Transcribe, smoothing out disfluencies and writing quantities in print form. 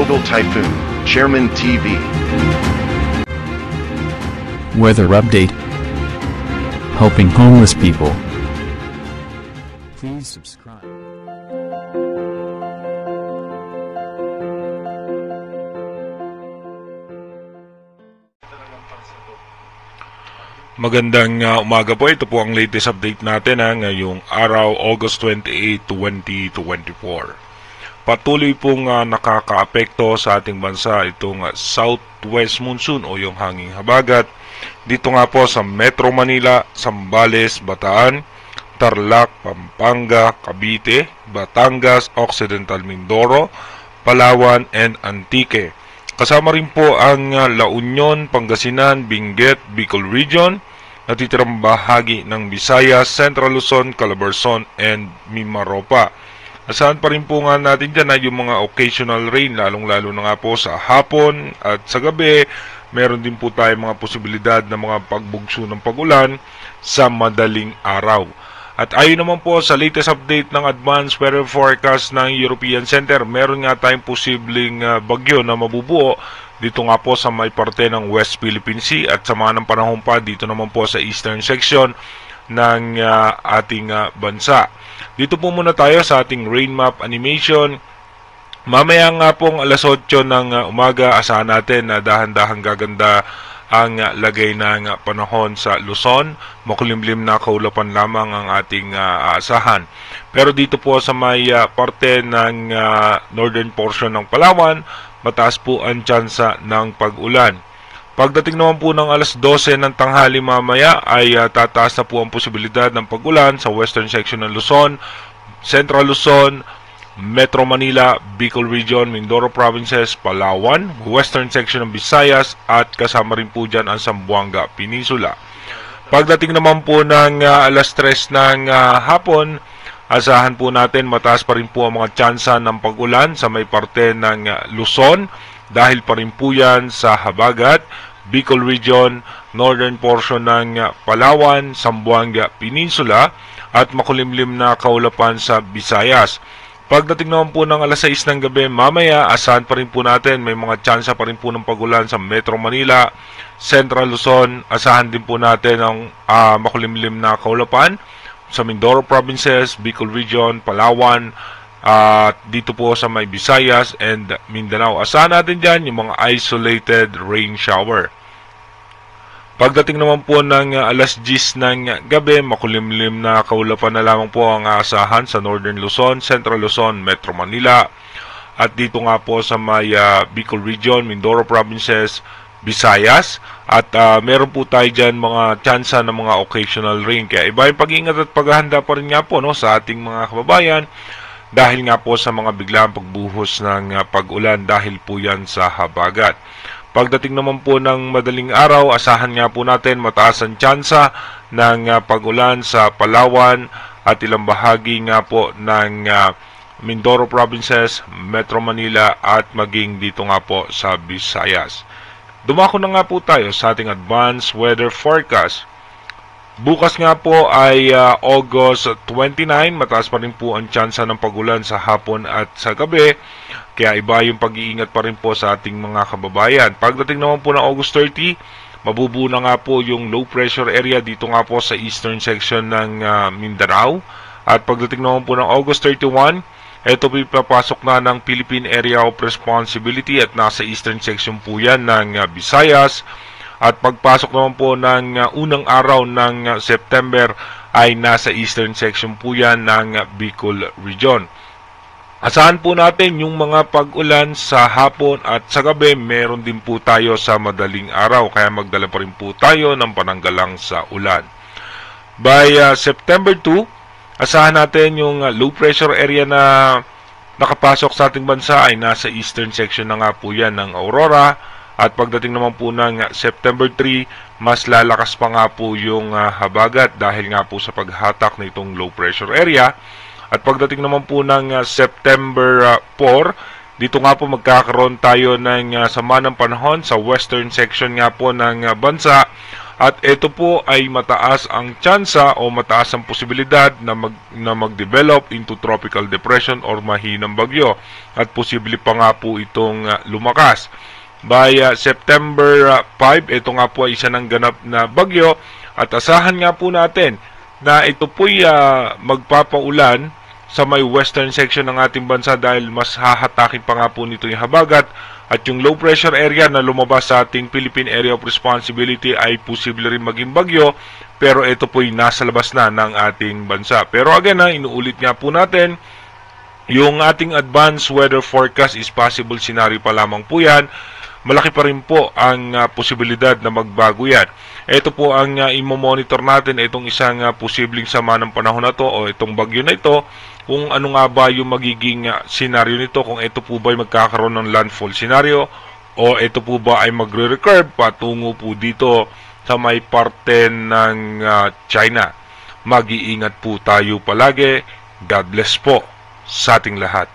Global Typhoon, Chairman TV. Weather update. Helping homeless people. Please subscribe. Magandang umaga po. Ito po ang latest update natin ngayong araw, August 28, 2024. Patuloy pong nakakaapekto sa ating bansa itong southwest monsoon o yung hanging habagat. Dito nga po sa Metro Manila, Zambales, Bataan, Tarlac, Pampanga, Cavite, Batangas, Occidental Mindoro, Palawan, and Antique. Kasama rin po ang La Union, Pangasinan, Benguet, Bicol Region, natitirang bahagi ng Visayas, Central Luzon, Calabarzon, and Mimaropa. Asahan pa rin po nga natin dyan yung mga occasional rain, lalong-lalo na nga po sa hapon at sa gabi. Meron din po tayo mga posibilidad na mga pagbugso ng pagulan sa madaling araw. At ayon naman po sa latest update ng Advanced Weather Forecast ng European Center, meron nga tayong posibleng bagyo na mabubuo dito nga po sa may parte ng West Philippine Sea at sa mga ng panahon pa dito naman po sa eastern section ng ating bansa. Dito po muna tayo sa ating rain map animation. Mamaya nga pong alas 8 ng umaga, asahan natin na dahan-dahang gaganda ang lagay ng panahon sa Luzon. Makulimlim na kaulapan lamang ang ating aasahan. Pero dito po sa may parte ng northern portion ng Palawan, mataas po ang tsansa ng pag-ulan. Pagdating naman po ng alas 12 ng tanghali mamaya ay tataas na po ang posibilidad ng pag-ulan sa western section ng Luzon, Central Luzon, Metro Manila, Bicol Region, Mindoro Provinces, Palawan, western section ng Visayas at kasama rin po dyan ang Zamboanga Peninsula. Pagdating naman po ng alas 3 ng hapon, asahan po natin mataas pa rin po ang mga tsansa ng pag-ulan sa may parte ng Luzon dahil pa rin po yan sa habagat, Bicol Region, northern portion ng Palawan, Zamboanga Peninsula at makulimlim na kaulapan sa Visayas. Pagdating naman po ng alas 6 ng gabi, mamaya, asahan pa rin po natin, may mga tsansa pa rin po ng pagulan sa Metro Manila, Central Luzon, asahan din po natin ang makulimlim na kaulapan sa Mindoro Provinces, Bicol Region, Palawan, dito po sa may Visayas and Mindanao. Asahan natin dyan yung mga isolated rain shower. Pagdating naman po ng alas 10 ng gabi, makulimlim na kaulapan na lamang po ang aasahan sa Northern Luzon, Central Luzon, Metro Manila. At dito nga po sa may Bicol Region, Mindoro Provinces, Visayas. At meron po tayo dyan mga tsansa ng mga occasional rain. Kaya iba yung pag-iingat at paghahanda pa rin nga po sa ating mga kababayan. Dahil nga po sa mga biglang pagbuhos ng pag-ulan dahil po yan sa habagat. Pagdating naman po ng madaling araw, asahan nga po natin mataas ang tsansa ng pag-ulan sa Palawan at ilang bahagi nga po ng Mindoro Provinces, Metro Manila at maging dito nga po sa Visayas. Dumako na nga po tayo sa ating Advanced Weather Forecast. Bukas nga po ay August 29, mataas pa rin po ang tsansa ng pag-ulan sa hapon at sa gabi. Kaya iba yung pag-iingat pa rin po sa ating mga kababayan. Pagdating naman po ng August 30, mabubuo na nga po yung low pressure area dito nga po sa eastern section ng Mindanao. At pagdating naman po ng August 31, ito po papasok na ng Philippine Area of Responsibility at nasa eastern section po yan ng Visayas. At pagpasok naman po ng unang araw ng September ay nasa eastern section po yan ng Bicol Region. Asahan po natin yung mga pag-ulan sa hapon at sa gabi, meron din po tayo sa madaling araw. Kaya magdala pa rin po tayo ng pananggalang sa ulan. By September 2, asahan natin yung low pressure area na nakapasok sa ating bansa ay nasa eastern section na nga po yan ng Aurora. At pagdating naman po ng September 3, mas lalakas pa nga po yung habagat dahil nga po sa paghatak na itong low pressure area. At pagdating naman po ng September 4, dito nga po magkakaroon tayo ng sama ng panahon sa western section nga po ng bansa. At ito po ay mataas ang tsansa o mataas ang posibilidad na mag-develop into tropical depression or mahinang bagyo. At posible pa nga po itong lumakas. By September 5, ito nga po ay isa ng ganap na bagyo. At asahan nga po natin na ito po'y magpapaulan sa may western section ng ating bansa dahil mas hahatakin pa nga po nito yung habagat. At yung low pressure area na lumabas sa ating Philippine Area of Responsibility ay posible rin maging bagyo, pero ito po'y nasa labas na ng ating bansa. Pero again, inuulit nga po natin, yung ating advanced weather forecast is possible scenario pa lamang po yan. Malaki pa rin po ang posibilidad na magbago yan. Ito po ang imo-monitor natin, itong isang posibleng sama ng panahon na to o itong bagyo na ito, kung ano nga ba yung magiging scenario nito, kung ito po ba ay magkakaroon ng landfall scenario o ito po ba ay magre-recurve patungo po dito sa may parte ng China. Mag-iingat po tayo palagi. God bless po sa ating lahat.